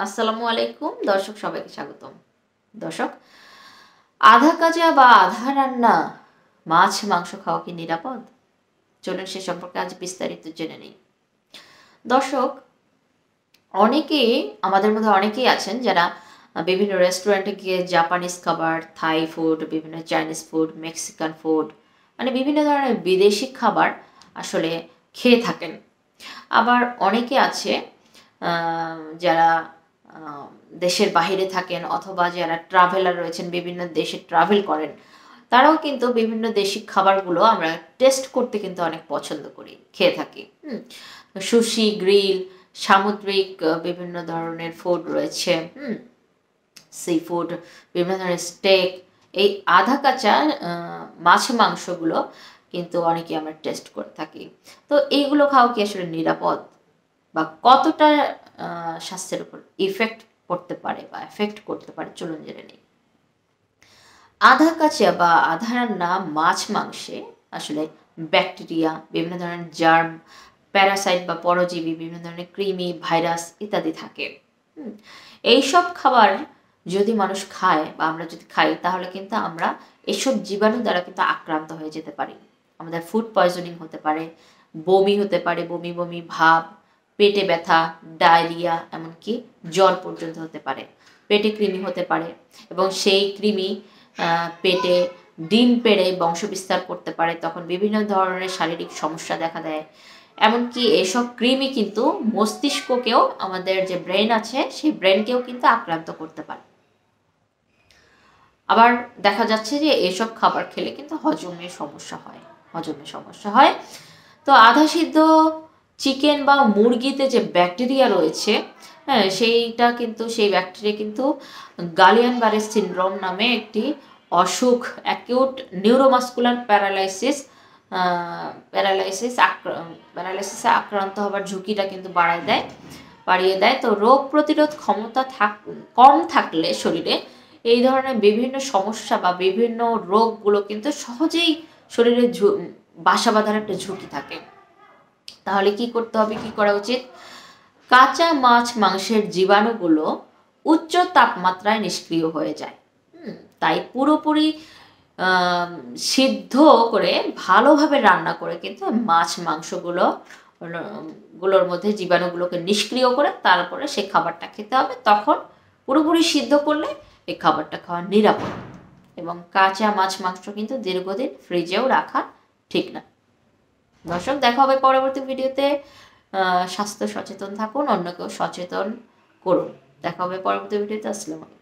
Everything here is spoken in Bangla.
আসসালামু আলাইকুম দর্শক, সবাইকে স্বাগতম। দর্শক, আধা কাঁচা বা আধা রান্না মাছ মাংস খাওয়া কি নিরাপদ? চলুন সে সম্পর্কে আজ বিস্তারিত জেনে নিই। দর্শক, আমাদের মধ্যে অনেকেই আছেন যারা বিভিন্ন রেস্টুরেন্টে গিয়ে জাপানিজ খাবার, থাই ফুড, বিভিন্ন চাইনিজ ফুড, মেক্সিকান ফুড, মানে বিভিন্ন ধরনের বিদেশি খাবার আসলে খেয়ে থাকেন। আবার অনেকে আছে যারা দেশের বাইরে থাকেন অথবা যারা ট্রাভেলার রয়েছেন, বিভিন্ন দেশে ট্রাভেল করেন, তারাও কিন্তু বিভিন্ন দেশি খাবারগুলো আমরা টেস্ট করতে কিন্তু অনেক পছন্দ করি, খেয়ে থাকি। সুশি, গ্রিল, সামুদ্রিক বিভিন্ন ধরনের ফুড রয়েছে, সি ফুড, বিভিন্ন ধরনের স্টেক, এই আধা কাঁচা মাছ মাংসগুলো কিন্তু অনেকে আমরা টেস্ট করে থাকি। তো এইগুলো খাওয়া কি আসলে নিরাপদ বা কতটা স্বাস্থ্যের উপর ইফেক্ট পড়তে পারে বা এফেক্ট করতে পারে, চলুন জেনে নিই। আধা কাঁচা বা আধা রান্না মাছ মাংসে আসলে ব্যাকটেরিয়া, বিভিন্ন ধরনের জার্ম, প্যারাসাইট বা পরজীবী, বিভিন্ন ধরনের কৃমি, ভাইরাস ইত্যাদি থাকে। এইসব খাবার যদি মানুষ খায় বা আমরা যদি খাই, তাহলে কিন্তু আমরা এসব জীবাণু দ্বারা কিন্তু আক্রান্ত হয়ে যেতে পারি। আমাদের ফুড পয়জনিং হতে পারে, বমি হতে পারে, বমি বমি ভাব, পেটে ব্যথা, ডায়রিয়া, এমনকি জ্বর পর্যন্ত হতে পারে। পেটে কৃমি হতে পারে এবং সেই কৃমি পেটে ডিম পেড়ে বংশবিস্তার করতে পারে, তখন বিভিন্ন ধরনের শারীরিক সমস্যা দেখা দেয়। এমনকি এসব কৃমি কিন্তু মস্তিষ্ককেও, আমাদের যে ব্রেন আছে সেই ব্রেনকেও কিন্তু আক্রান্ত করতে পারে। আবার দেখা যাচ্ছে যে এসব খাবার খেলে কিন্তু হজমের সমস্যা হয়। তো আধা সিদ্ধ চিকেন বা মুরগিতে যে ব্যাকটেরিয়া রয়েছে, সেই ব্যাকটেরিয়া কিন্তু গালিয়ান বারে সিনড্রোম নামে একটি অসুখ, অ্যাকিউট নিউরোমাস্কুলার প্যারালাইসিসে আক্রান্ত হবার ঝুঁকিটা কিন্তু বাড়িয়ে দেয়। তো রোগ প্রতিরোধ ক্ষমতা কম থাকলে শরীরে এই ধরনের বিভিন্ন সমস্যা বা বিভিন্ন রোগগুলো কিন্তু সহজেই শরীরে বাসা বাঁধার একটা ঝুঁকি থাকে। তাহলে কি করতে হবে, কি করা উচিত? কাঁচা মাছ মাংসের জীবাণুগুলো উচ্চ তাপমাত্রায় নিষ্ক্রিয় হয়ে যায়। তাই পুরোপুরি সিদ্ধ করে ভালোভাবে রান্না করে কিন্তু মাছ মাংসগুলোর মধ্যে জীবাণুগুলোকে নিষ্ক্রিয় করে তারপরে সেই খাবারটা খেতে হবে। তখন পুরোপুরি সিদ্ধ করলে এই খাবারটা খাওয়া নিরাপদ। এবং কাঁচা মাছ মাংস কিন্তু দীর্ঘদিন ফ্রিজেও রাখা ঠিক না। দর্শক, দেখা হবে পরবর্তী ভিডিওতে। স্বাস্থ্য সচেতন থাকুন, অন্যকেও সচেতন করুন। দেখা হবে পরবর্তী ভিডিওতে। আসসালামু আলাইকুম।